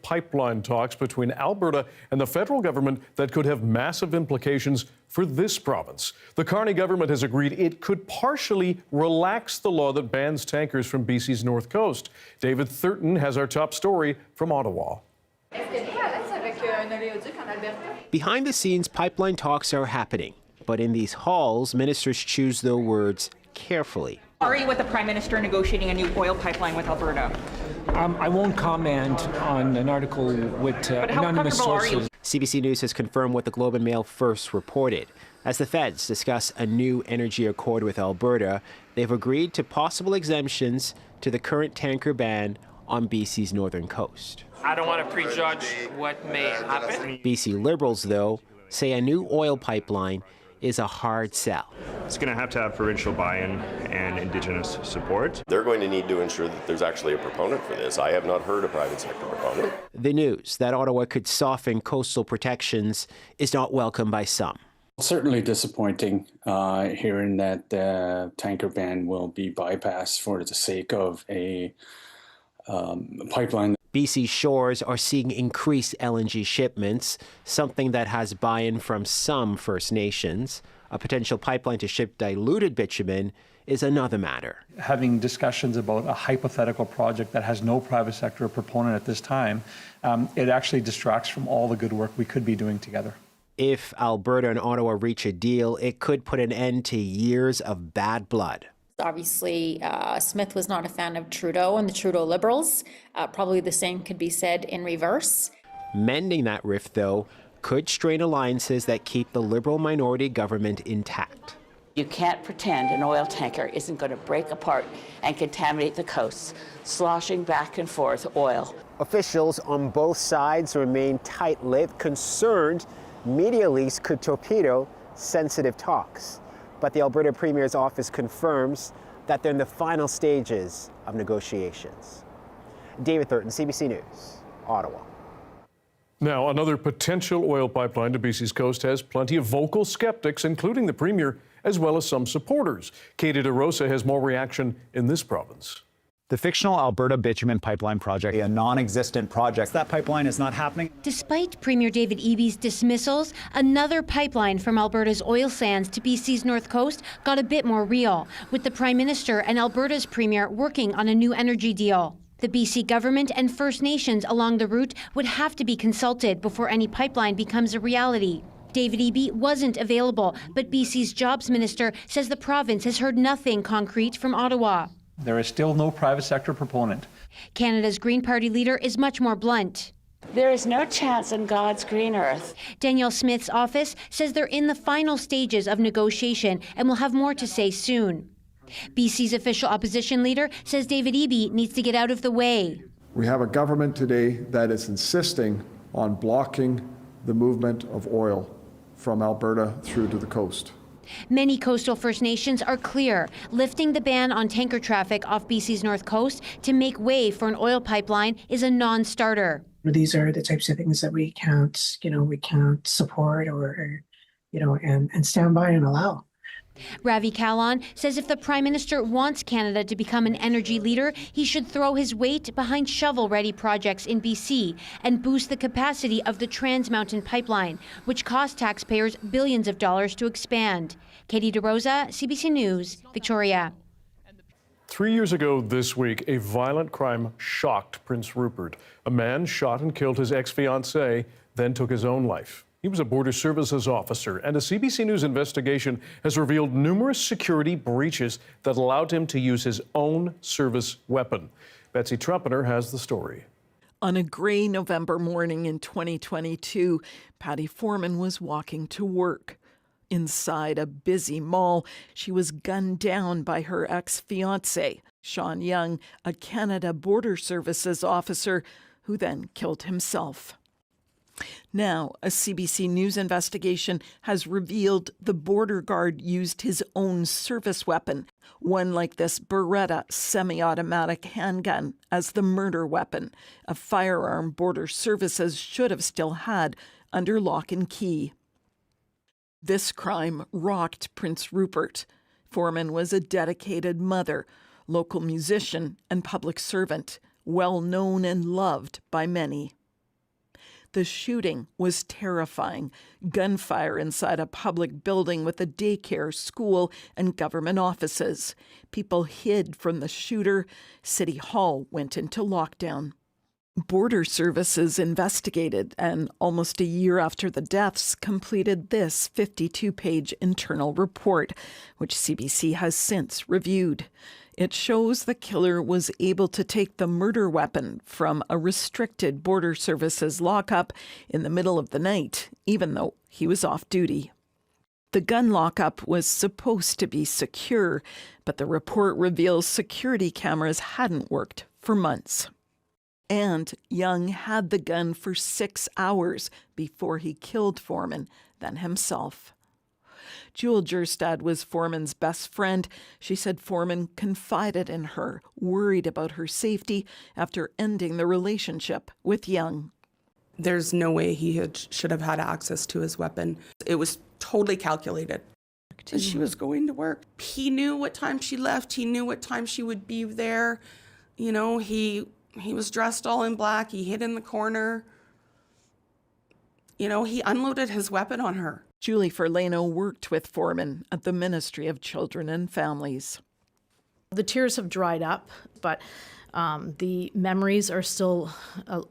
Pipeline talks between Alberta and the federal government that could have massive implications for this province. The Carney government has agreed it could partially relax the law that bans tankers from BC's north coast. David Thurton has our top story from Ottawa. Behind the scenes, pipeline talks are happening. But in these halls, ministers choose their words carefully. Are you with the Prime Minister negotiating a new oil pipeline with Alberta? I won't comment on an article with anonymous sources. CBC News has confirmed what the Globe and Mail first reported. As the feds discuss a new energy accord with Alberta, they've agreed to possible exemptions to the current tanker ban on BC's northern coast. I don't want to prejudge what may happen. BC Liberals, though, say a new oil pipeline is a hard sell. It's going to have provincial buy-in and Indigenous support. They're going to need to ensure that there's actually a proponent for this. I have not heard a private sector proponent. The news that Ottawa could soften coastal protections is not welcome by some. Certainly disappointing hearing that the tanker ban will be bypassed for the sake of a pipeline. BC shores are seeing increased LNG shipments, something that has buy-in from some First Nations. A potential pipeline to ship diluted bitumen is another matter. Having discussions about a hypothetical project that has no private sector proponent at this time, it actually distracts from all the good work we could be doing together. If Alberta and Ottawa reach a deal, it could put an end to years of bad blood. Obviously, Smith was not a fan of Trudeau and the Trudeau Liberals. Probably the same could be said in reverse. Mending that rift, though, could strain alliances that keep the Liberal minority government intact. You can't pretend an oil tanker isn't going to break apart and contaminate the coasts, sloshing back and forth oil. Officials on both sides remain tight-lipped, concerned media leaks could torpedo sensitive talks. But the Alberta Premier's office confirms that they're in the final stages of negotiations. David Thurton, CBC News, Ottawa. Now, another potential oil pipeline to BC's coast has plenty of vocal skeptics, including the Premier, as well as some supporters. Katie DeRosa has more reaction in this province. The fictional Alberta bitumen pipeline project, a non-existent project. That pipeline is not happening. Despite Premier David Eby's dismissals, another pipeline from Alberta's oil sands to BC's north coast got a bit more real, with the Prime Minister and Alberta's Premier working on a new energy deal. The BC government and First Nations along the route would have to be consulted before any pipeline becomes a reality. David Eby wasn't available, but BC's Jobs Minister says the province has heard nothing concrete from Ottawa. There is still no private sector proponent. Canada's Green Party leader is much more blunt. There is no chance in God's green earth. Danielle Smith's office says they're in the final stages of negotiation and will have more to say soon. BC's official opposition leader says David Eby needs to get out of the way. We have a government today that is insisting on blocking the movement of oil from Alberta through to the coast. Many coastal First Nations are clear, lifting the ban on tanker traffic off BC's north coast to make way for an oil pipeline is a non-starter. These are the types of things that we can't support or and stand by and allow. Ravi Kahlon says if the Prime Minister wants Canada to become an energy leader, he should throw his weight behind shovel-ready projects in BC and boost the capacity of the Trans Mountain Pipeline, which cost taxpayers billions of dollars to expand. Katie DeRosa, CBC News, Victoria. 3 years ago this week, a violent crime shocked Prince Rupert. A man shot and killed his ex-fiancée, then took his own life. He was a border services officer, and a CBC News investigation has revealed numerous security breaches that allowed him to use his own service weapon. Betsy Trumpeter has the story. On a gray November morning in 2022, Patty Foreman was walking to work. Inside a busy mall, she was gunned down by her ex-fiancé, Sean Young, a Canada Border Services officer, who then killed himself. Now, a CBC News investigation has revealed the border guard used his own service weapon, one like this Beretta semi-automatic handgun, as the murder weapon, a firearm Border Services should have still had under lock and key. This crime rocked Prince Rupert. Foreman was a dedicated mother, local musician, and public servant, well known and loved by many. The shooting was terrifying. Gunfire inside a public building with a daycare, school, and government offices. People hid from the shooter. City Hall went into lockdown. Border Services investigated and, almost a year after the deaths, completed this 52-page internal report, which CBC has since reviewed. It shows the killer was able to take the murder weapon from a restricted Border Services lockup in the middle of the night, even though he was off duty. The gun lockup was supposed to be secure, but the report reveals security cameras hadn't worked for months. And Young had the gun for 6 hours before he killed Foreman, then himself. Jewel Jerstad was Foreman's best friend. She said Foreman confided in her, worried about her safety after ending the relationship with Young. There's no way he should have had access to his weapon. It was totally calculated. She was going to work. He knew what time she left. He knew what time she would be there. You know, he was dressed all in black. He hid in the corner. You know, he unloaded his weapon on her. Julie Ferlano worked with Foreman at the Ministry of Children and Families. The tears have dried up, but the memories are still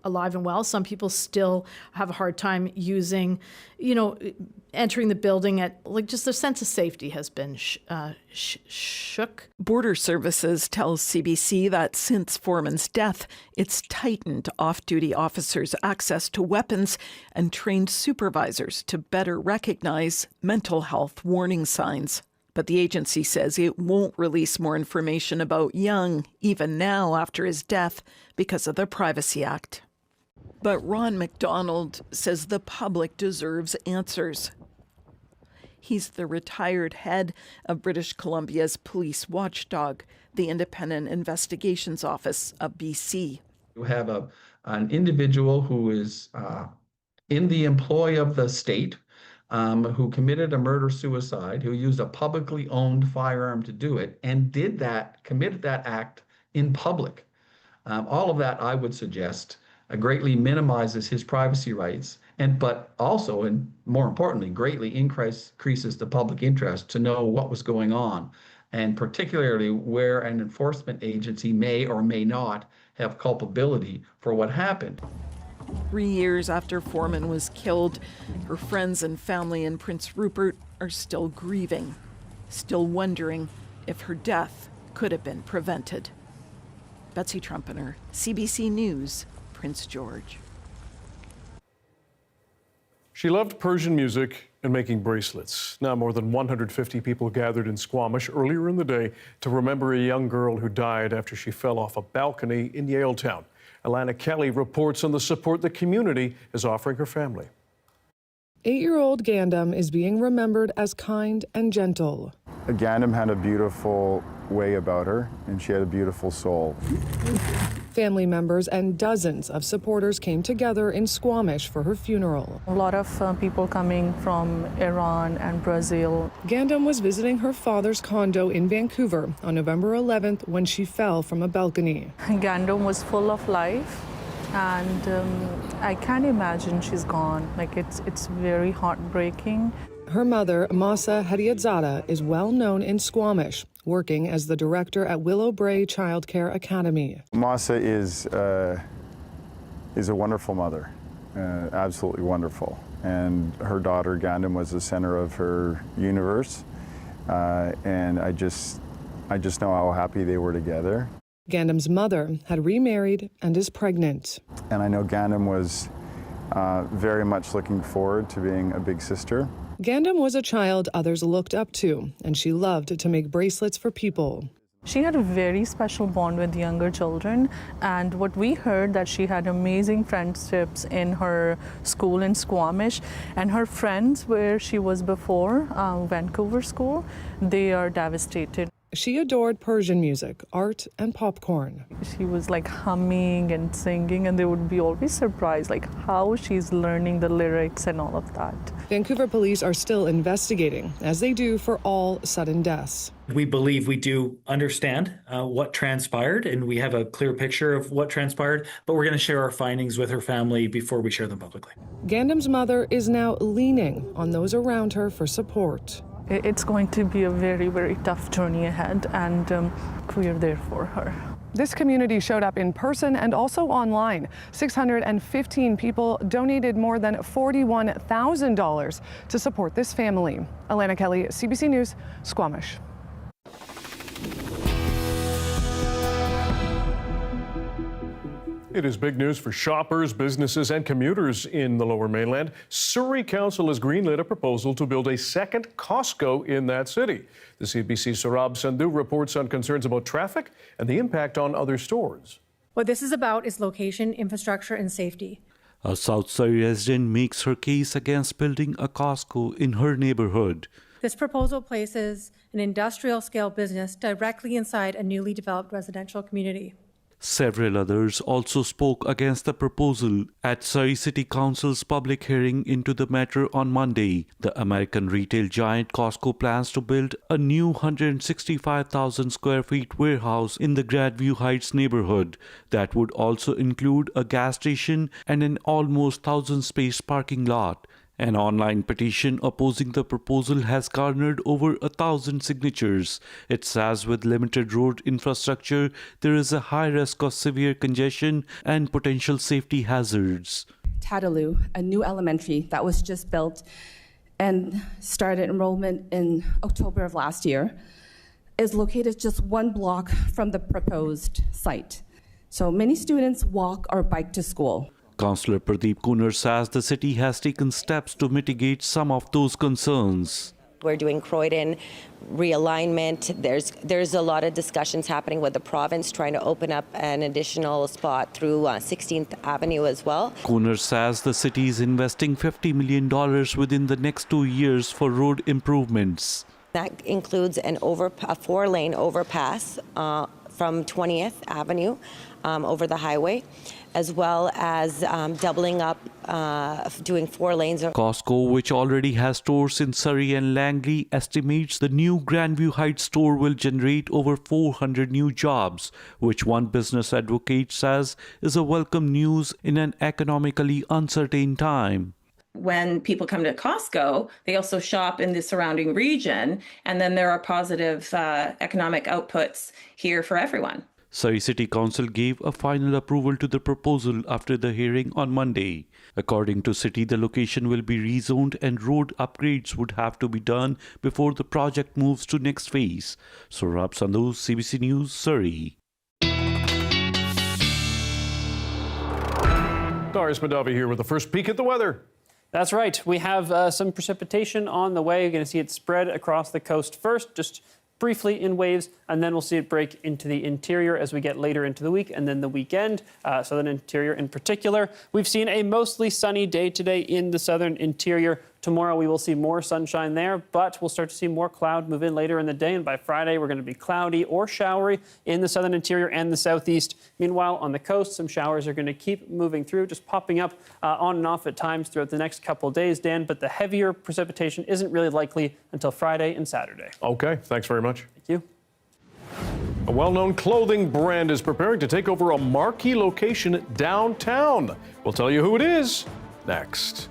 alive and well. Some people still have a hard time using, entering the building at, just the sense of safety has been shook. Border Services tells CBC that since Foreman's death, it's tightened off-duty officers' access to weapons and trained supervisors to better recognize mental health warning signs. But the agency says it won't release more information about Young, even now after his death, because of the Privacy Act. But Ron McDonald says the public deserves answers. He's the retired head of British Columbia's police watchdog, the Independent Investigations Office of BC. You have an individual who is in the employ of the state, who committed a murder-suicide, who used a publicly owned firearm to do it, and committed that act in public. All of that, I would suggest, greatly minimizes his privacy rights, but also, and more importantly, greatly increases the public interest to know what was going on, and particularly where an enforcement agency may or may not have culpability for what happened. 3 years after Foreman was killed, her friends and family in Prince Rupert are still grieving, still wondering if her death could have been prevented. Betsy Trumpeter, CBC News, Prince George. She loved Persian music and making bracelets. Now more than 150 people gathered in Squamish earlier in the day to remember a young girl who died after she fell off a balcony in Yaletown. Alana Kelly reports on the support the community is offering her family. 8-year-old Gandam is being remembered as kind and gentle. Gandam had a beautiful way about her, and she had a beautiful soul. Family members and dozens of supporters came together in Squamish for her funeral. A lot of people coming from Iran and Brazil. Gandam was visiting her father's condo in Vancouver on November 11th when she fell from a balcony. Gandam was full of life, and I can't imagine she's gone. It's very heartbreaking. Her mother, Masa Hadiadzada, is well known in Squamish, working as the director at Willow Brae Child Care Academy. Masa is a wonderful mother, absolutely wonderful. And her daughter, Gandam, was the center of her universe. And I just know how happy they were together. Gandam's mother had remarried and is pregnant. And I know Gandam was very much looking forward to being a big sister. Gandam was a child others looked up to, and she loved to make bracelets for people. She had a very special bond with younger children, and what we heard that she had amazing friendships in her school in Squamish, and her friends where she was before, Vancouver school, they are devastated. She adored Persian music, art, and popcorn. She was humming and singing, and they would be always surprised how she's learning the lyrics and all of that. Vancouver police are still investigating, as they do for all sudden deaths. We believe we do understand what transpired, and we have a clear picture of what transpired, but we're going to share our findings with her family before we share them publicly. Gandam's mother is now leaning on those around her for support. It's going to be a very, very tough journey ahead, and we're there for her. This community showed up in person and also online. 615 people donated more than $41,000 to support this family. Alana Kelly, CBC News, Squamish. It is big news for shoppers, businesses, and commuters in the Lower Mainland. Surrey Council has greenlit a proposal to build a second Costco in that city. The CBC's Saurabh Sandhu reports on concerns about traffic and the impact on other stores. What this is about is location, infrastructure, and safety. A South Surrey resident makes her case against building a Costco in her neighborhood. This proposal places an industrial-scale business directly inside a newly developed residential community. Several others also spoke against the proposal at Surrey City Council's public hearing into the matter on Monday. The American retail giant Costco plans to build a new 165,000 square feet warehouse in the Grandview Heights neighborhood that would also include a gas station and an almost 1,000-space parking lot. An online petition opposing the proposal has garnered over 1,000 signatures. It says with limited road infrastructure, there is a high risk of severe congestion and potential safety hazards. Tadaloo, a new elementary that was just built and started enrollment in October of last year, is located just 1 block from the proposed site. So many students walk or bike to school. Councillor Pradeep Kunar says the city has taken steps to mitigate some of those concerns. We're doing Croydon realignment. There's a lot of discussions happening with the province trying to open up an additional spot through 16th Avenue as well. Kunar says the city is investing $50 million within the next 2 years for road improvements. That includes a 4-lane overpass from 20th Avenue over the highway, as well as doubling up, doing 4 lanes. Costco, which already has stores in Surrey and Langley, estimates the new Grandview Heights store will generate over 400 new jobs, which one business advocate says is a welcome news in an economically uncertain time. When people come to Costco, they also shop in the surrounding region, and then there are positive economic outputs here for everyone. Surrey City Council gave a final approval to the proposal after the hearing on Monday. According to City, the location will be rezoned and road upgrades would have to be done before the project moves to next phase. Saurabh Sandhu, CBC News, Surrey. Darius Madavi here with the first peek at the weather. That's right. We have some precipitation on the way. You're going to see it spread across the coast first, just briefly in waves, and then we'll see it break into the interior as we get later into the week and then the weekend, southern interior in particular. We've seen a mostly sunny day today in the southern interior. Tomorrow we will see more sunshine there, but we'll start to see more cloud move in later in the day, and by Friday we're going to be cloudy or showery in the southern interior and the southeast. Meanwhile, on the coast, some showers are going to keep moving through, just popping up on and off at times throughout the next couple of days, Dan, but the heavier precipitation isn't really likely until Friday and Saturday. Okay, thanks very much. Thank you. A well-known clothing brand is preparing to take over a marquee location downtown. We'll tell you who it is next.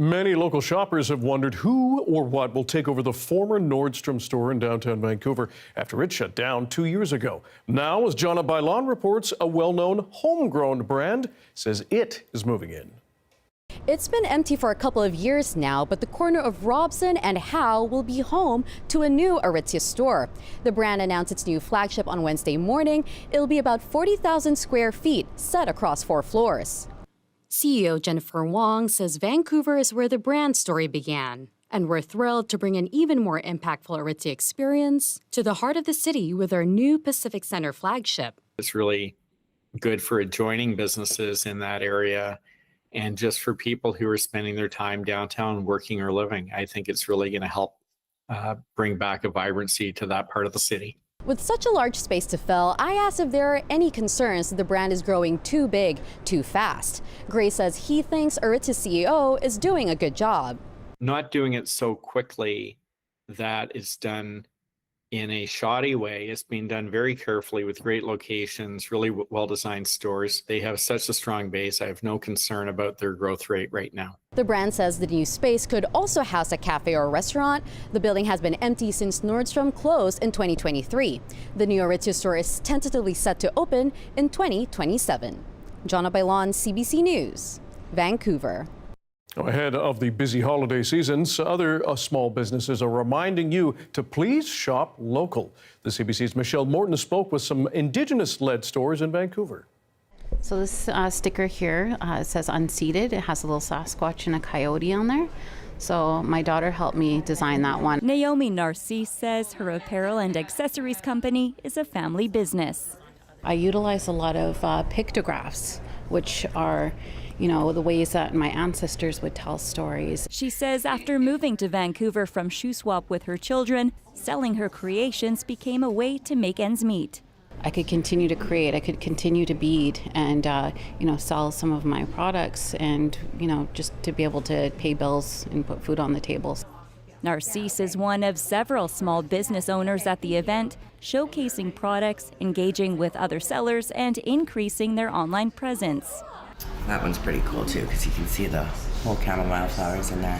Many local shoppers have wondered who or what will take over the former Nordstrom store in downtown Vancouver after it shut down 2 years ago. Now, as Jonna Bailon reports, a well-known homegrown brand says it is moving in. It's been empty for a couple of years now, but the corner of Robson and Howe will be home to a new Aritzia store. The brand announced its new flagship on Wednesday morning. It'll be about 40,000 square feet, set across 4 floors. CEO Jennifer Wong says Vancouver is where the brand story began, and we're thrilled to bring an even more impactful Aritzia experience to the heart of the city with our new Pacific Center flagship. It's really good for adjoining businesses in that area and just for people who are spending their time downtown working or living. I think it's really going to help bring back a vibrancy to that part of the city. With such a large space to fill, I asked if there are any concerns that the brand is growing too big, too fast. Gray says he thinks Aritzia's CEO is doing a good job. Not doing it so quickly that it's done in a shoddy way. It's being done very carefully with great locations, really well-designed stores. They have such a strong base. I have no concern about their growth rate right now. The brand says the new space could also house a cafe or a restaurant. The building has been empty since Nordstrom closed in 2023. The new Aritzia store is tentatively set to open in 2027. Jonna Bailon, CBC News, Vancouver. Ahead of the busy holiday seasons, other small businesses are reminding you to please shop local. The CBC's Michelle Morton spoke with some Indigenous-led stores in Vancouver. So this sticker here says unseated. It has a little Sasquatch and a coyote on there. So my daughter helped me design that one. Naomi Narcisse says her apparel and accessories company is a family business. I utilize a lot of pictographs, which are the ways that my ancestors would tell stories. She says after moving to Vancouver from Shuswap with her children, selling her creations became a way to make ends meet. I could continue to create, I could continue to bead and, sell some of my products and, just to be able to pay bills and put food on the tables. Narcisse is one of several small business owners at the event, showcasing products, engaging with other sellers, and increasing their online presence. That one's pretty cool too, because you can see the whole chamomile flowers in there.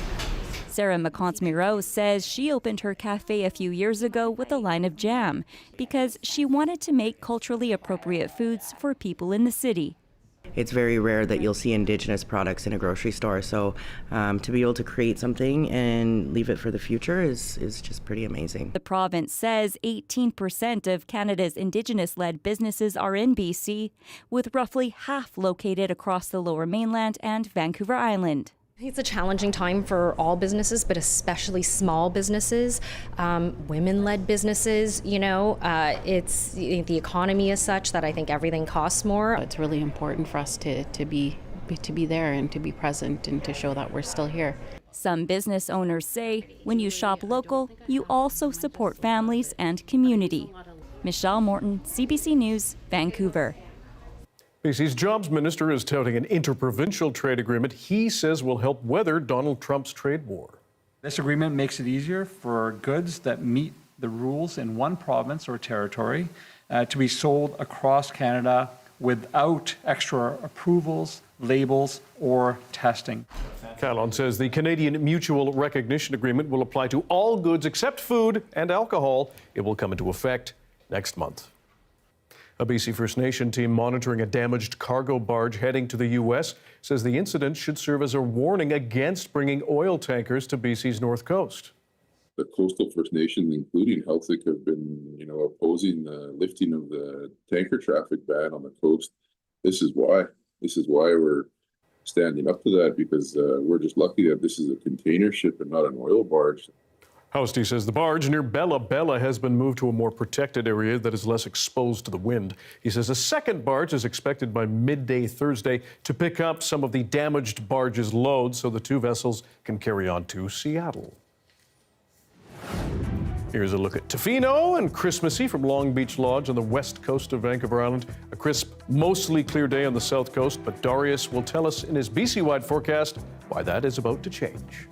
Sarah McConts-Miro says she opened her cafe a few years ago with a line of jam because she wanted to make culturally appropriate foods for people in the city. It's very rare that you'll see Indigenous products in a grocery store, so to be able to create something and leave it for the future is just pretty amazing. The province says 18% of Canada's Indigenous-led businesses are in BC, with roughly half located across the Lower Mainland and Vancouver Island. It's a challenging time for all businesses, but especially small businesses, women-led businesses. It's the economy is such that I think everything costs more. It's really important for us to be there and to be present and to show that we're still here. Some business owners say when you shop local, you also support families and community. Michelle Morton, CBC News, Vancouver. BC's Jobs Minister is touting an interprovincial trade agreement he says will help weather Donald Trump's trade war. This agreement makes it easier for goods that meet the rules in one province or territory to be sold across Canada without extra approvals, labels, or testing. Calon says the Canadian Mutual Recognition Agreement will apply to all goods except food and alcohol. It will come into effect next month. A BC First Nation team monitoring a damaged cargo barge heading to the U.S. says the incident should serve as a warning against bringing oil tankers to BC's north coast. The coastal First Nations, including Healthic, have been, opposing the lifting of the tanker traffic ban on the coast. This is why we're standing up to that, because we're just lucky that this is a container ship and not an oil barge. Housty says the barge near Bella Bella has been moved to a more protected area that is less exposed to the wind. He says a second barge is expected by midday Thursday to pick up some of the damaged barge's load so the two vessels can carry on to Seattle. Here's a look at Tofino and Christmassy from Long Beach Lodge on the west coast of Vancouver Island. A crisp, mostly clear day on the south coast, but Darius will tell us in his BC-wide forecast why that is about to change.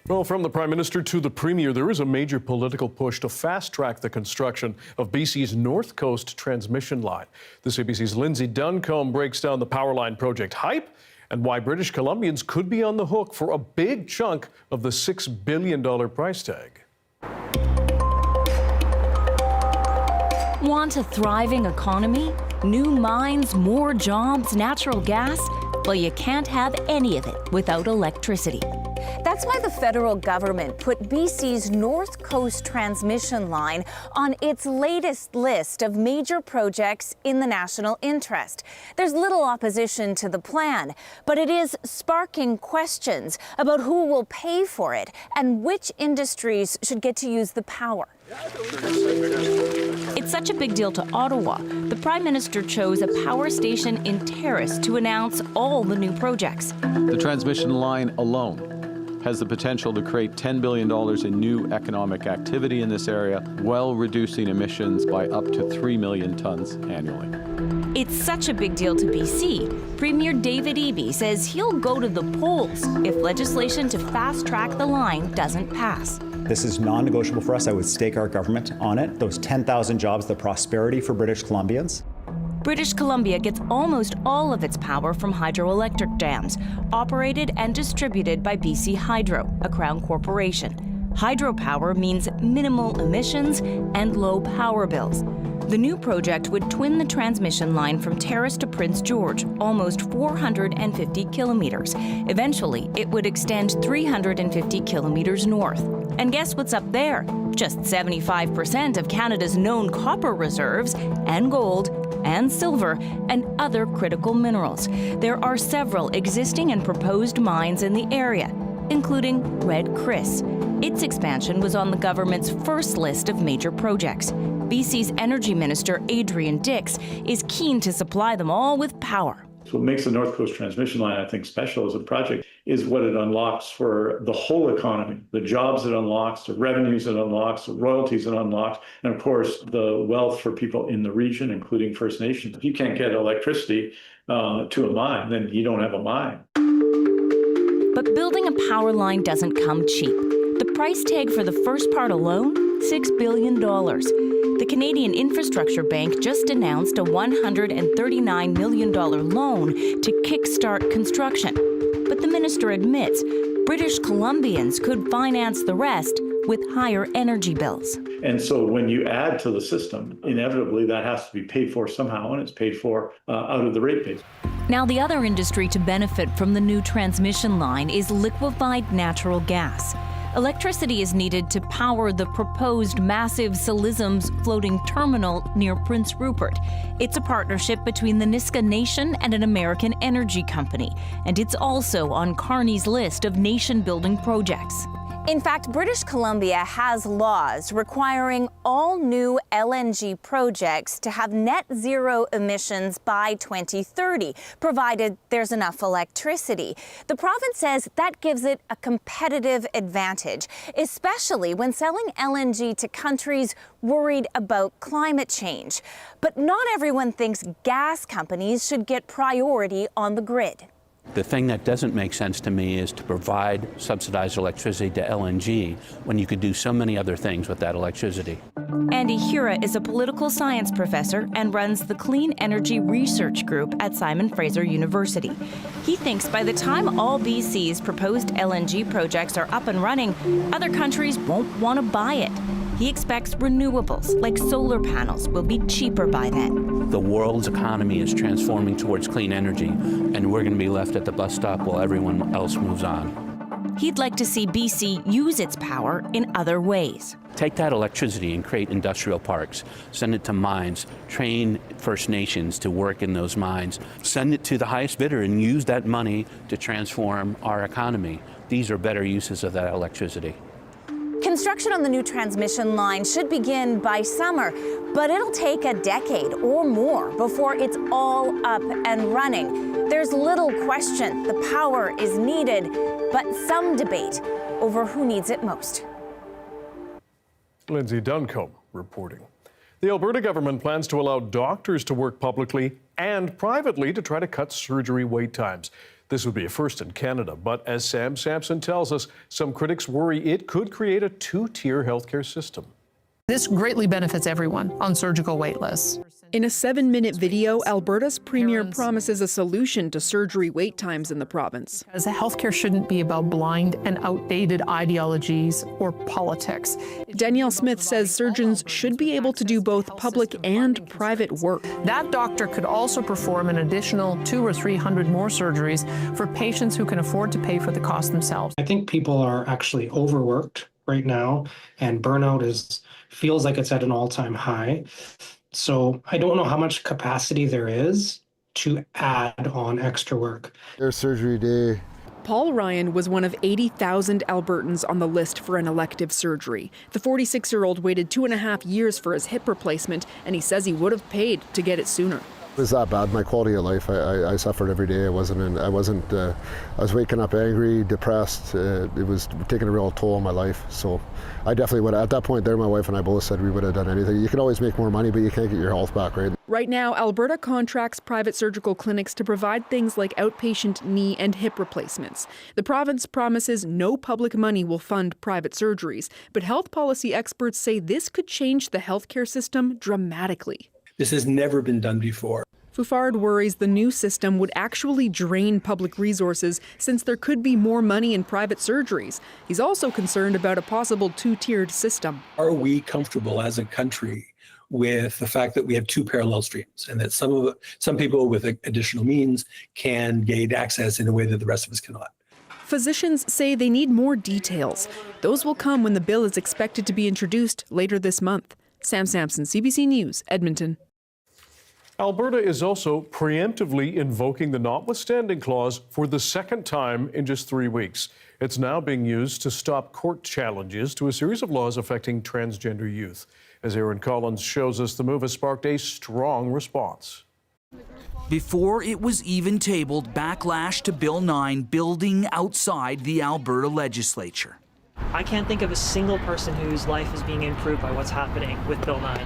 Well, from the Prime Minister to the Premier, there is a major political push to fast-track the construction of BC's North Coast transmission line. The CBC's Lindsay Duncombe breaks down the power line project hype and why British Columbians could be on the hook for a big chunk of the $6 billion price tag. Want a thriving economy? New mines, more jobs, natural gas? Well, you can't have any of it without electricity. That's why the federal government put BC's North Coast transmission line on its latest list of major projects in the national interest. There's little opposition to the plan, but it is sparking questions about who will pay for it and which industries should get to use the power. It's such a big deal to Ottawa. The Prime Minister chose a power station in Terrace to announce all the new projects. The transmission line alone has the potential to create $10 billion in new economic activity in this area, while reducing emissions by up to 3 million tons annually. It's such a big deal to BC. Premier David Eby says he'll go to the polls if legislation to fast-track the line doesn't pass. This is non-negotiable for us. I would stake our government on it. Those 10,000 jobs, the prosperity for British Columbians. British Columbia gets almost all of its power from hydroelectric dams, operated and distributed by BC Hydro, a Crown corporation. Hydropower means minimal emissions and low power bills. The new project would twin the transmission line from Terrace to Prince George, almost 450 kilometers. Eventually, it would extend 350 kilometers north. And guess what's up there? Just 75% of Canada's known copper reserves, and gold, and silver, and other critical minerals. There are several existing and proposed mines in the area, including Red Chris. Its expansion was on the government's first list of major projects. BC's Energy Minister Adrian Dix is keen to supply them all with power. What makes the North Coast Transmission Line, I think, special as a project is what it unlocks for the whole economy, the jobs it unlocks, the revenues it unlocks, the royalties it unlocks, and of course, the wealth for people in the region, including First Nations. If you can't get electricity to a mine, then you don't have a mine. But building a power line doesn't come cheap. The price tag for the first part alone, $6 billion. The Canadian Infrastructure Bank just announced a $139 million loan to kickstart construction. But the minister admits British Columbians could finance the rest with higher energy bills. And so when you add to the system, inevitably that has to be paid for somehow, and it's paid for out of the rate base. Now, the other industry to benefit from the new transmission line is liquefied natural gas. Electricity is needed to power the proposed massive Silisms floating terminal near Prince Rupert. It's a partnership between the Nisga'a Nation and an American energy company, and it's also on Carney's list of nation-building projects. In fact, British Columbia has laws requiring all new LNG projects to have net zero emissions by 2030, provided there's enough electricity. The province says that gives it a competitive advantage, especially when selling LNG to countries worried about climate change. But not everyone thinks gas companies should get priority on the grid. The thing that doesn't make sense to me is to provide subsidized electricity to LNG when you could do so many other things with that electricity. Andy Hura is a political science professor and runs the Clean Energy Research Group at Simon Fraser University. He thinks by the time all BC's proposed LNG projects are up and running, other countries won't want to buy it. He expects renewables, like solar panels, will be cheaper by then. The world's economy is transforming towards clean energy, and we're going to be left at the bus stop while everyone else moves on. He'd like to see BC use its power in other ways. Take that electricity and create industrial parks. Send it to mines. Train First Nations to work in those mines. Send it to the highest bidder and use that money to transform our economy. These are better uses of that electricity. Construction on the new transmission line should begin by summer, but it'll take a decade or more before it's all up and running. There's little question the power is needed, but some debate over who needs it most. Lindsay Duncombe reporting. The Alberta government plans to allow doctors to work publicly and privately to try to cut surgery wait times. This would be a first in Canada, but as Sam Sampson tells us, some critics worry it could create a two-tier healthcare system. This greatly benefits everyone on surgical wait lists. In a 7-minute video, Alberta's premier promises a solution to surgery wait times in the province. Because healthcare shouldn't be about blind and outdated ideologies or politics. Danielle Smith says surgeons should be able to do both public and private work. That doctor could also perform an additional 200 or 300 more surgeries for patients who can afford to pay for the cost themselves. I think people are actually overworked right now, and burnout feels like it's at an all-time high. So I don't know how much capacity there is to add on extra work. Their surgery day. Paul Ryan was one of 80,000 Albertans on the list for an elective surgery. The 46-year-old waited 2.5 years for his hip replacement, and he says he would have paid to get it sooner. It was that bad. My quality of life, I suffered every day. I was waking up angry, depressed. It was taking a real toll on my life. So I definitely would. At that point there, my wife and I both said we would have done anything. You can always make more money, but you can't get your health back, right? Right now, Alberta contracts private surgical clinics to provide things like outpatient knee and hip replacements. The province promises no public money will fund private surgeries, but health policy experts say this could change the healthcare system dramatically. This has never been done before. Fouffard worries the new system would actually drain public resources since there could be more money in private surgeries. He's also concerned about a possible two-tiered system. Are we comfortable as a country with the fact that we have two parallel streams and that some people with additional means can gain access in a way that the rest of us cannot? Physicians say they need more details. Those will come when the bill is expected to be introduced later this month. Sam Sampson, CBC News, Edmonton. Alberta is also preemptively invoking the notwithstanding clause for the second time in just 3 weeks. It's now being used to stop court challenges to a series of laws affecting transgender youth. As Aaron Collins shows us, the move has sparked a strong response. Before it was even tabled, backlash to Bill 9 building outside the Alberta legislature. I can't think of a single person whose life is being improved by what's happening with Bill 9.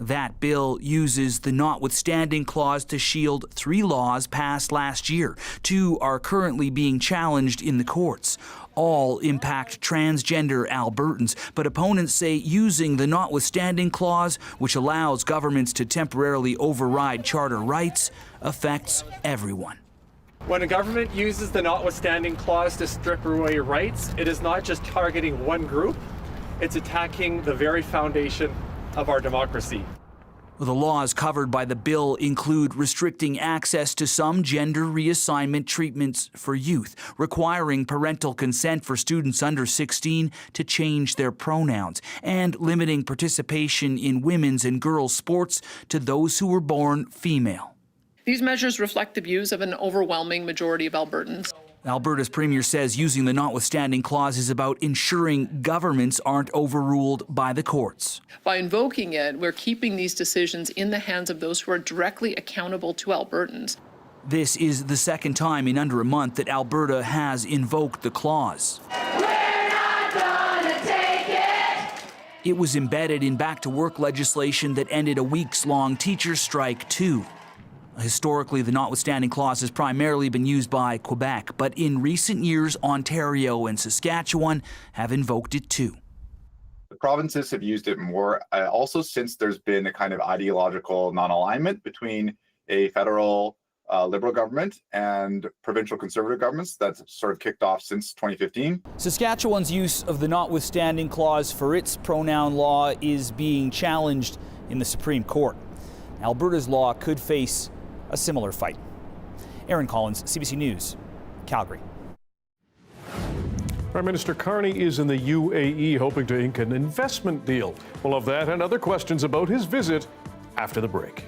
That bill uses the notwithstanding clause to shield 3 laws passed last year. 2 are currently being challenged in the courts. All impact transgender Albertans, but opponents say using the notwithstanding clause, which allows governments to temporarily override charter rights, affects everyone. When a government uses the notwithstanding clause to strip away rights, it is not just targeting one group, it's attacking the very foundation of our democracy. The laws covered by the bill include restricting access to some gender reassignment treatments for youth, requiring parental consent for students under 16 to change their pronouns, and limiting participation in women's and girls' sports to those who were born female. These measures reflect the views of an overwhelming majority of Albertans. Alberta's premier says using the notwithstanding clause is about ensuring governments aren't overruled by the courts. By invoking it, we're keeping these decisions in the hands of those who are directly accountable to Albertans. This is the second time in under a month that Alberta has invoked the clause. We're not gonna take it! It was embedded in back-to-work legislation that ended a weeks-long teachers' strike, too. Historically, the notwithstanding clause has primarily been used by Quebec, but in recent years, Ontario and Saskatchewan have invoked it too. The provinces have used it more, also since there's been a kind of ideological non-alignment between a federal Liberal government and provincial Conservative governments that's sort of kicked off since 2015. Saskatchewan's use of the notwithstanding clause for its pronoun law is being challenged in the Supreme Court. Alberta's law could face a similar fight. Aaron Collins, CBC News, Calgary. Prime Minister Carney is in the UAE hoping to ink an investment deal. We'll have that and other questions about his visit after the break.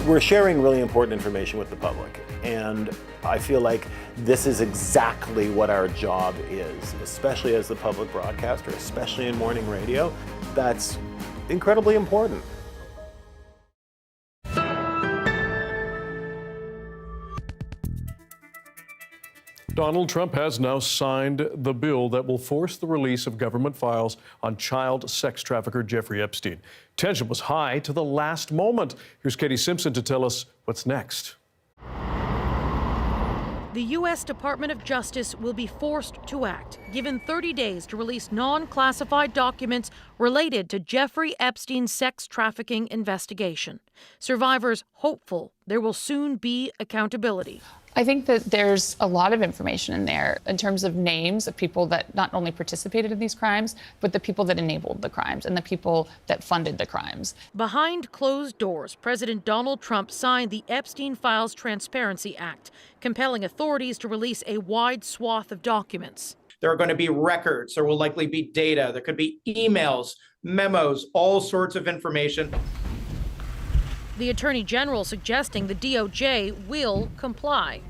We're sharing really important information with the public, and I feel like this is exactly what our job is, especially as the public broadcaster, especially in morning radio. That's incredibly important. Donald Trump has now signed the bill that will force the release of government files on child sex trafficker Jeffrey Epstein. Tension was high to the last moment. Here's Katie Simpson to tell us what's next. The U.S. Department of Justice will be forced to act, given 30 days to release non-classified documents related to Jeffrey Epstein's sex trafficking investigation. Survivors hopeful there will soon be accountability. I think that there's a lot of information in there in terms of names of people that not only participated in these crimes, but the people that enabled the crimes and the people that funded the crimes. Behind closed doors, President Donald Trump signed the Epstein Files Transparency Act, compelling authorities to release a wide swath of documents. There are going to be records, there will likely be data, there could be emails, memos, all sorts of information. The Attorney General suggesting the DOJ will comply.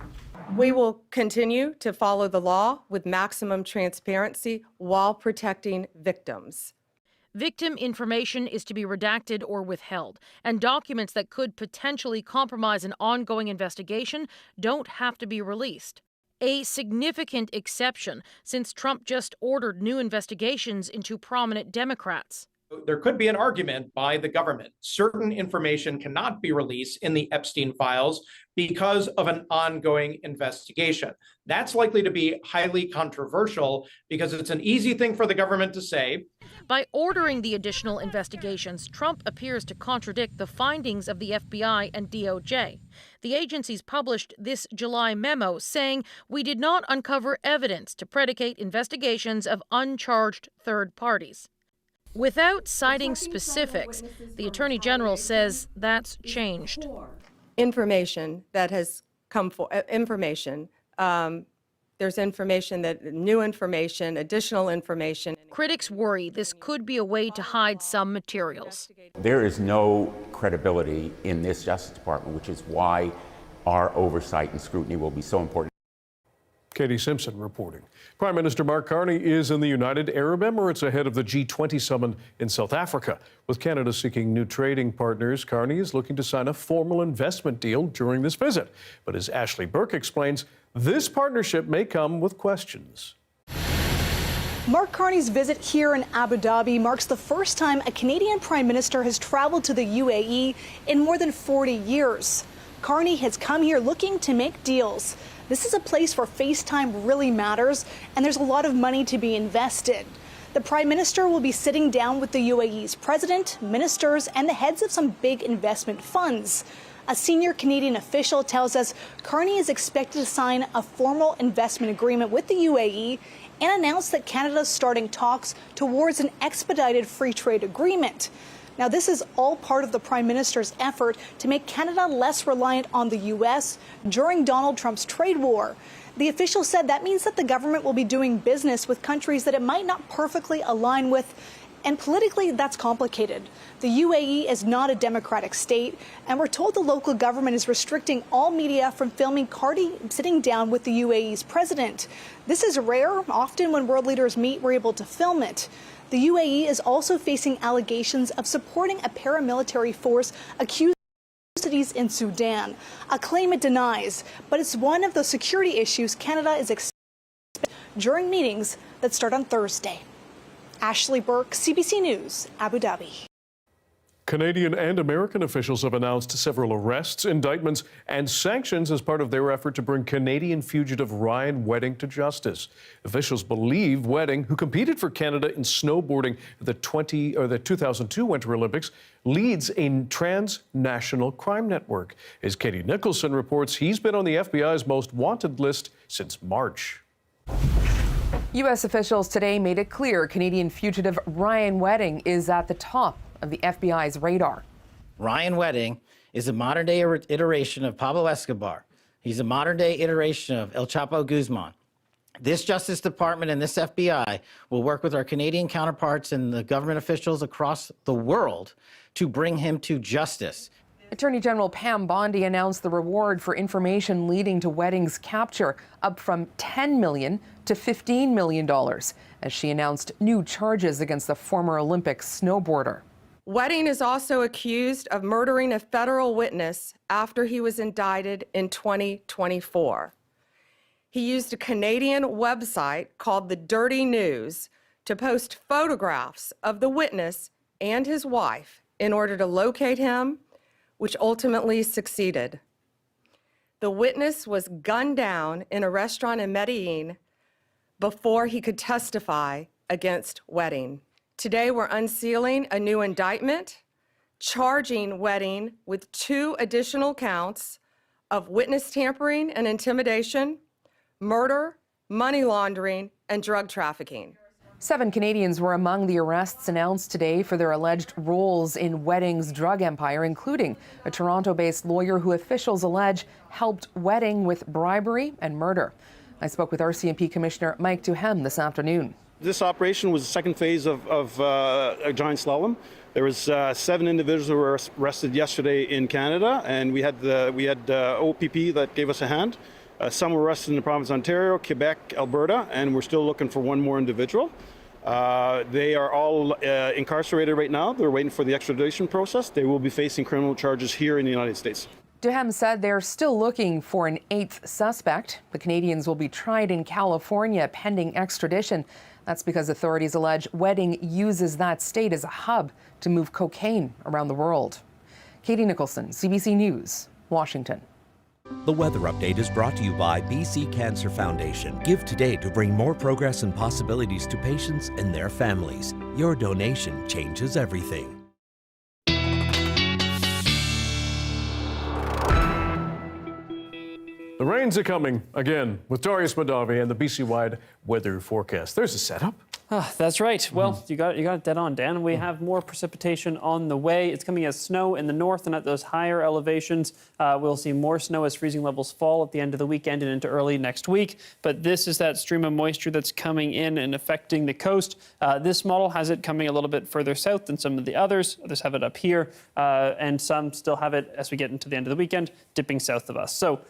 We will continue to follow the law with maximum transparency while protecting victims. Victim information is to be redacted or withheld, and documents that could potentially compromise an ongoing investigation don't have to be released. A significant exception, since Trump just ordered new investigations into prominent Democrats. There could be an argument by the government. Certain information cannot be released in the Epstein files because of an ongoing investigation. That's likely to be highly controversial because it's an easy thing for the government to say. By ordering the additional investigations, Trump appears to contradict the findings of the FBI and DOJ. The agencies published this July memo saying we did not uncover evidence to predicate investigations of uncharged third parties. Without citing specifics, the Attorney General says that's changed. Information that has come for information. There's information new information, additional information. Critics worry this could be a way to hide some materials. There is no credibility in this Justice Department, which is why our oversight and scrutiny will be so important. Katie Simpson reporting. Prime Minister Mark Carney is in the United Arab Emirates ahead of the G20 summit in South Africa. With Canada seeking new trading partners, Carney is looking to sign a formal investment deal during this visit. But as Ashley Burke explains, this partnership may come with questions. Mark Carney's visit here in Abu Dhabi marks the first time a Canadian Prime Minister has traveled to the UAE in more than 40 years. Carney has come here looking to make deals. This is a place where FaceTime really matters, and there's a lot of money to be invested. The Prime Minister will be sitting down with the UAE's president, ministers, and the heads of some big investment funds. A senior Canadian official tells us Carney is expected to sign a formal investment agreement with the UAE and announce that Canada is starting talks towards an expedited free trade agreement. Now, this is all part of the Prime Minister's effort to make Canada less reliant on the U.S. during Donald Trump's trade war. The official said that means that the government will be doing business with countries that it might not perfectly align with, and politically, that's complicated. The UAE is not a democratic state, and we're told the local government is restricting all media from filming Carney sitting down with the UAE's president. This is rare. Often when world leaders meet, we're able to film it. The UAE is also facing allegations of supporting a paramilitary force accused of atrocities in Sudan, a claim it denies, but it's one of the security issues Canada is expecting during meetings that start on Thursday. Ashley Burke, CBC News, Abu Dhabi. Canadian and American officials have announced several arrests, indictments, and sanctions as part of their effort to bring Canadian fugitive Ryan Wedding to justice. Officials believe Wedding, who competed for Canada in snowboarding at the 2002 Winter Olympics, leads a transnational crime network. As Katie Nicholson reports, he's been on the FBI's most wanted list since March. U.S. officials today made it clear Canadian fugitive Ryan Wedding is at the top of the FBI's radar. Ryan Wedding is a modern-day iteration of Pablo Escobar. He's a modern-day iteration of El Chapo Guzman. This Justice Department and this FBI will work with our Canadian counterparts and the government officials across the world to bring him to justice. Attorney General Pam Bondi announced the reward for information leading to weddings capture, up from $10 million to $15 million, as she announced new charges against the former Olympic snowboarder. Wedding is also accused of murdering a federal witness after he was indicted in 2024. He used a Canadian website called The Dirty News to post photographs of the witness and his wife in order to locate him, which ultimately succeeded. The witness was gunned down in a restaurant in Medellin before he could testify against Wedding. Today, we're unsealing a new indictment, charging Wedding with 2 additional counts of witness tampering and intimidation, murder, money laundering, and drug trafficking. 7 Canadians were among the arrests announced today for their alleged roles in Wedding's drug empire, including a Toronto-based lawyer who officials allege helped Wedding with bribery and murder. I spoke with RCMP Commissioner Mike Duhem this afternoon. This operation was the second phase of a giant slalom. There was 7 individuals who were arrested yesterday in Canada, and we had OPP that gave us a hand. Some were arrested in the province of Ontario, Quebec, Alberta, and we're still looking for 1 more individual. They are all incarcerated right now. They're waiting for the extradition process. They will be facing criminal charges here in the United States. Duhem said they're still looking for an 8th suspect. The Canadians will be tried in California pending extradition. That's because authorities allege Wedding uses that state as a hub to move cocaine around the world. Katie Nicholson, CBC News, Washington. The weather update is brought to you by BC Cancer Foundation. Give today to bring more progress and possibilities to patients and their families. Your donation changes everything. The rains are coming again with Darius Madavi and the BC-wide weather forecast. There's a setup. That's right. Well, you got it dead on, Dan. We have more precipitation on the way. It's coming as snow in the north and at those higher elevations. We'll see more snow as freezing levels fall at the end of the weekend and into early next week. But this is that stream of moisture that's coming in and affecting the coast. This model has it coming a little bit further south than some of the others. Others have it up here, and some still have it as we get into the end of the weekend, dipping south of us. So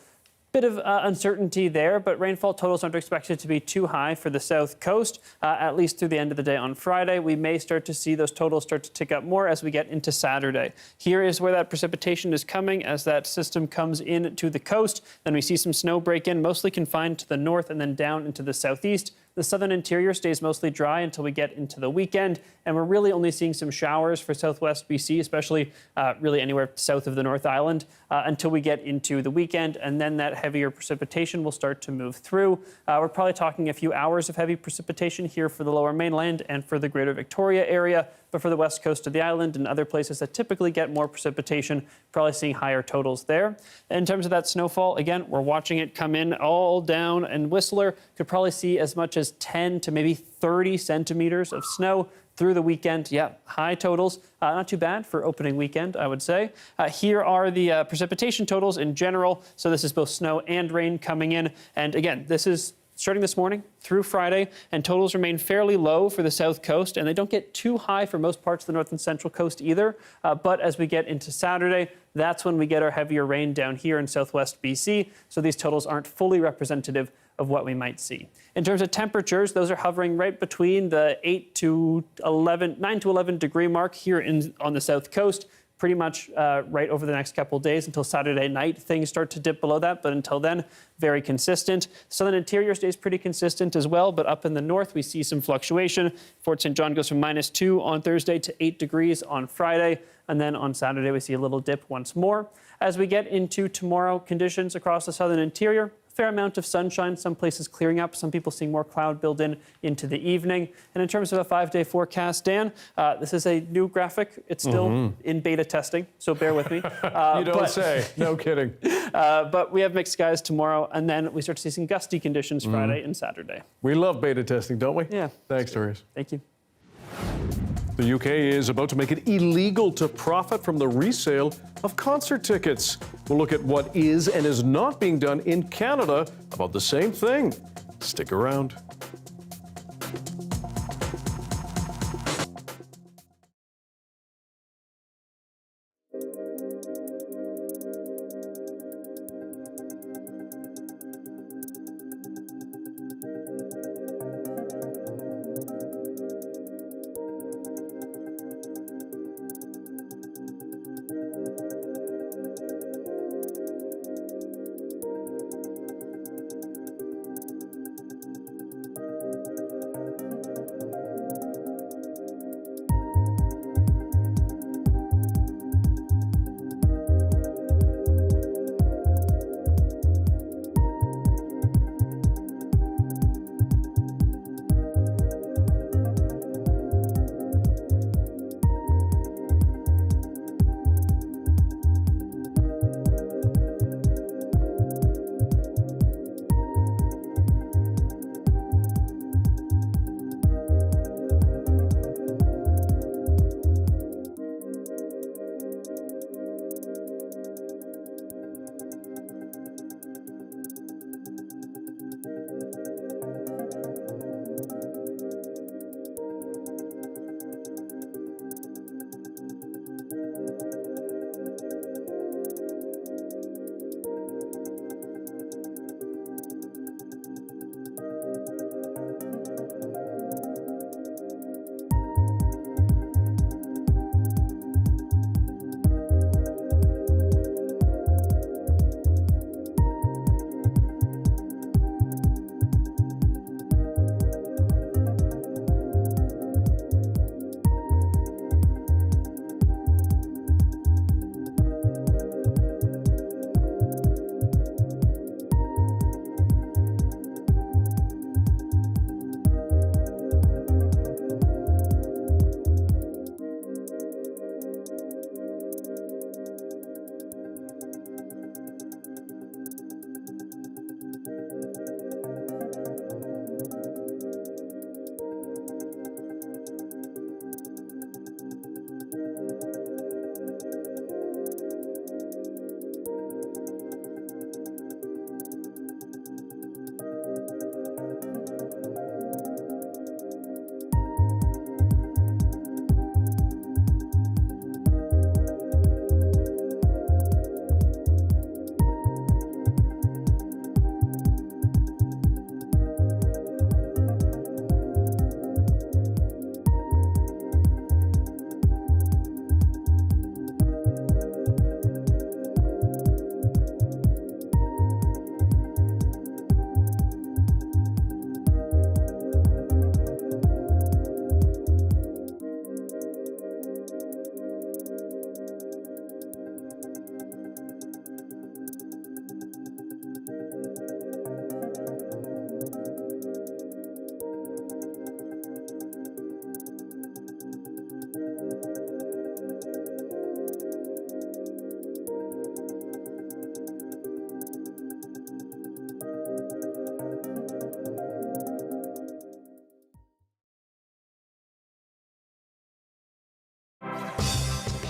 bit of uncertainty there, but rainfall totals aren't expected to be too high for the south coast, at least through the end of the day on Friday. We may start to see those totals start to tick up more as we get into Saturday. Here is where that precipitation is coming as that system comes in to the coast. Then we see some snow break in, mostly confined to the north and then down into the southeast. The southern interior stays mostly dry until we get into the weekend, and we're really only seeing some showers for southwest BC, especially really anywhere south of the North Island, until we get into the weekend, and then that heavier precipitation will start to move through. We're probably talking a few hours of heavy precipitation here for the lower mainland and for the greater Victoria area, but for the west coast of the island and other places that typically get more precipitation, probably seeing higher totals there. In terms of that snowfall, again, we're watching it come in all down, and Whistler could probably see as much as 10 to maybe 30 centimeters of snow through the weekend. Yeah, high totals. Not too bad for opening weekend, I would say. Here are the precipitation totals in general. So this is both snow and rain coming in. And again, this is starting this morning through Friday, and totals remain fairly low for the south coast, and they don't get too high for most parts of the north and central coast either. But as we get into Saturday, that's when we get our heavier rain down here in southwest BC. So these totals aren't fully representative of what we might see. In terms of temperatures, those are hovering right between the 9 to 11 degree mark here on the south coast. Pretty much right over the next couple of days until Saturday night. Things start to dip below that, but until then, very consistent. Southern interior stays pretty consistent as well, but up in the north, we see some fluctuation. Fort St. John goes from -2 on Thursday to 8 degrees on Friday, and then on Saturday, we see a little dip once more. As we get into tomorrow, conditions across the southern interior, fair amount of sunshine, some places clearing up, some people seeing more cloud build in into the evening. And in terms of a 5-day forecast, Dan, this is a new graphic. It's still in beta testing, so bear with me. You don't say. No kidding. But we have mixed skies tomorrow, and then we start to see some gusty conditions Friday and Saturday. We love beta testing, don't we? Yeah. Thanks, Darius. Thank you. The UK is about to make it illegal to profit from the resale of concert tickets. We'll look at what is and is not being done in Canada about the same thing. Stick around.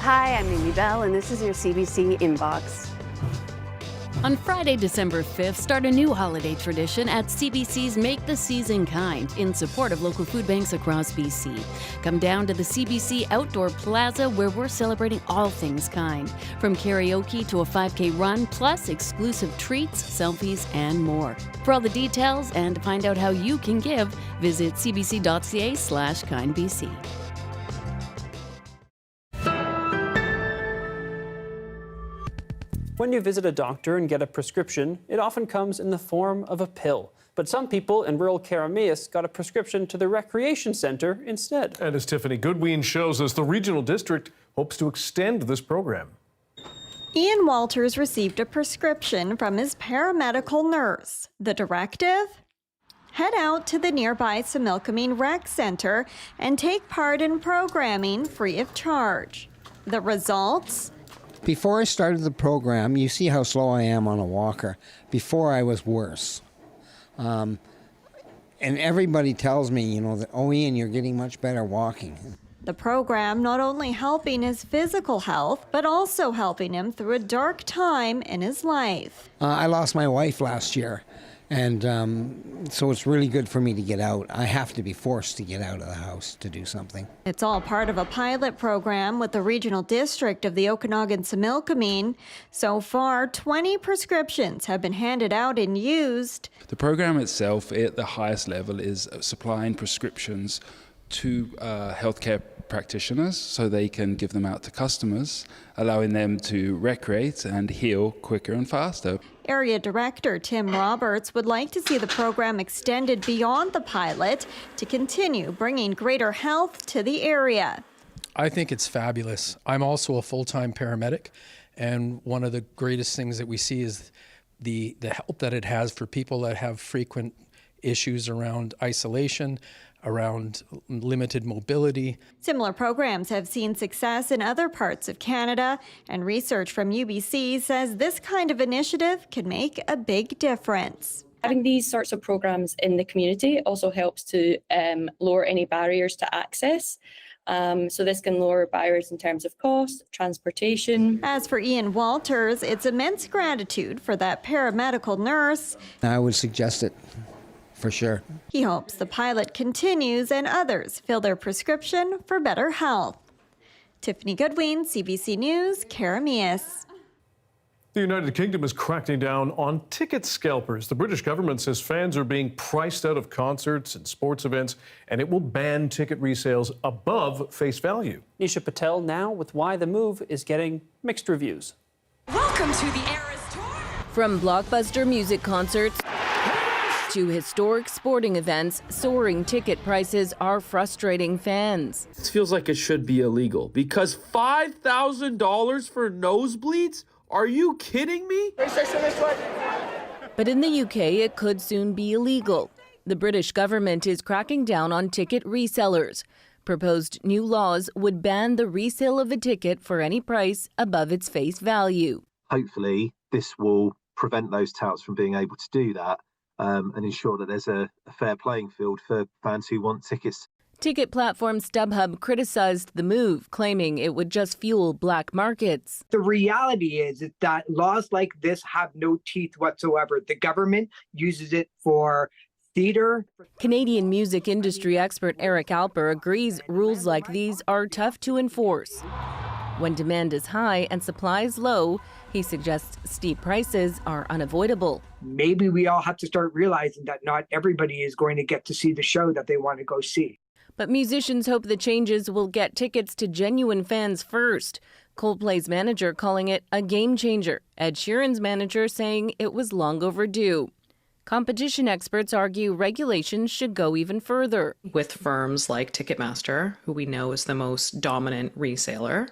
Hi, I'm Amy Bell, and this is your CBC Inbox. On Friday, December 5th, start a new holiday tradition at CBC's Make the Season Kind in support of local food banks across BC. Come down to the CBC Outdoor Plaza where we're celebrating all things kind, from karaoke to a 5K run, plus exclusive treats, selfies, and more. For all the details and to find out how you can give, visit cbc.ca/kindbc. When you visit a doctor and get a prescription, it often comes in the form of a pill. But some people in rural Karameas got a prescription to the recreation center instead. And as Tiffany Goodwin shows us, the regional district hopes to extend this program. Ian Walters received a prescription from his paramedical nurse. The directive? Head out to the nearby Similkameen Rec Center and take part in programming free of charge. The results? Before I started the program, you see how slow I am on a walker. Before I was worse. And everybody tells me, that, oh, Ian, you're getting much better walking. The program not only helping his physical health, but also helping him through a dark time in his life. I lost my wife last year, and so it's really good for me to get out. I have to be forced to get out of the house to do something. It's all part of a pilot program with the regional district of the Okanagan-Similkameen. So far, 20 prescriptions have been handed out and used. The program itself, at the highest level, is supplying prescriptions to healthcare practitioners so they can give them out to customers, allowing them to recreate and heal quicker and faster. Area Director Tim Roberts would like to see the program extended beyond the pilot to continue bringing greater health to the area. I think it's fabulous. I'm also a full-time paramedic, and one of the greatest things that we see is the help that it has for people that have frequent issues around isolation, around limited mobility. Similar programs have seen success in other parts of Canada, and research from UBC says this kind of initiative can make a big difference. Having these sorts of programs in the community also helps to lower any barriers to access. So this can lower barriers in terms of cost, transportation. As for Ian Walters, it's immense gratitude for that paramedical nurse. I would suggest it. For sure. He hopes the pilot continues and others fill their prescription for better health. Tiffany Goodwin, CBC News, Karameas. The United Kingdom is cracking down on ticket scalpers. The British government says fans are being priced out of concerts and sports events, and it will ban ticket resales above face value. Nisha Patel now with why the move is getting mixed reviews. Welcome to the Eras Tour. From blockbuster music concerts to historic sporting events, soaring ticket prices are frustrating fans. This feels like it should be illegal because $5,000 for nosebleeds? Are you kidding me? But in the UK, it could soon be illegal. The British government is cracking down on ticket resellers. Proposed new laws would ban the resale of a ticket for any price above its face value. Hopefully, this will prevent those touts from being able to do that. And ensure that there's a fair playing field for fans who want tickets. Ticket platform StubHub criticized the move, claiming it would just fuel black markets. The reality is that laws like this have no teeth whatsoever. The government uses it for theater. Canadian music industry expert Eric Alper agrees rules like these are tough to enforce. When demand is high and supply is low, he suggests steep prices are unavoidable. Maybe we all have to start realizing that not everybody is going to get to see the show that they want to go see. But musicians hope the changes will get tickets to genuine fans first. Coldplay's manager calling it a game changer. Ed Sheeran's manager saying it was long overdue. Competition experts argue regulations should go even further. With firms like Ticketmaster, who we know is the most dominant reseller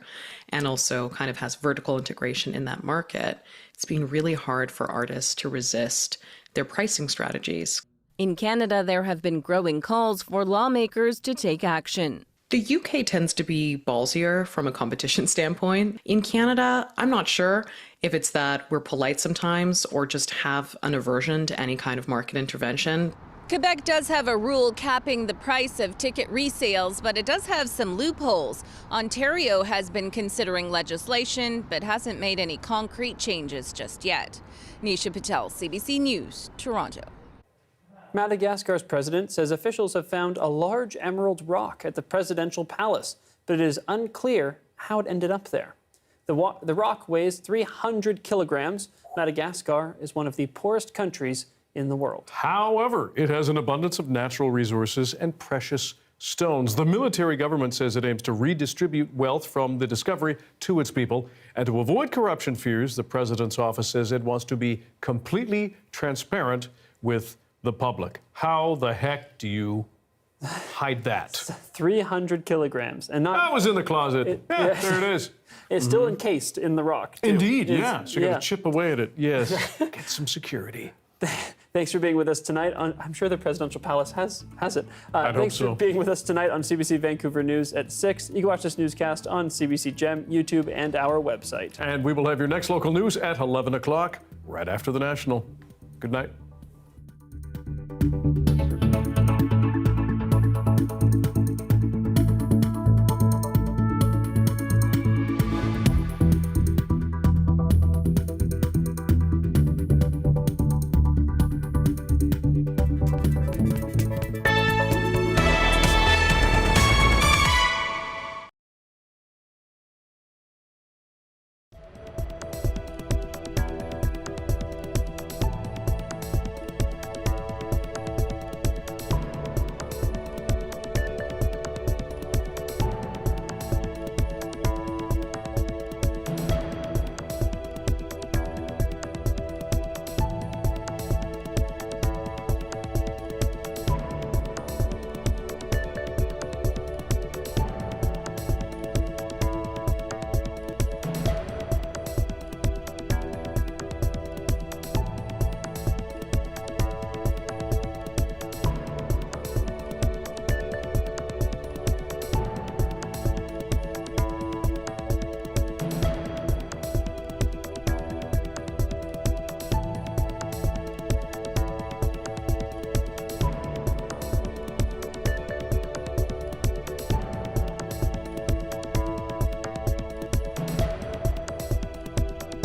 and also kind of has vertical integration in that market, it's been really hard for artists to resist their pricing strategies. In Canada, there have been growing calls for lawmakers to take action. The UK tends to be ballsier from a competition standpoint. In Canada, I'm not sure if it's that we're polite sometimes or just have an aversion to any kind of market intervention. Quebec does have a rule capping the price of ticket resales, but it does have some loopholes. Ontario has been considering legislation, but hasn't made any concrete changes just yet. Nisha Patel, CBC News, Toronto. Madagascar's president says officials have found a large emerald rock at the presidential palace, but it is unclear how it ended up there. The rock weighs 300 kilograms. Madagascar is one of the poorest countries in the world. However, it has an abundance of natural resources and precious stones. The military government says it aims to redistribute wealth from the discovery to its people. And to avoid corruption fears, the president's office says it wants to be completely transparent with the public. How the heck do you hide that? 300 kilograms. And not, that was in the closet. There it is. It's still encased in the rock, too. Indeed, yeah. So you got to chip away at it. Yes. Get some security. Thanks for being with us tonight. I'm sure the presidential palace has it. Thanks for being with us tonight on CBC Vancouver News at 6. You can watch this newscast on CBC Gem, YouTube, and our website. And we will have your next local news at 11 o'clock, right after the National. Good night.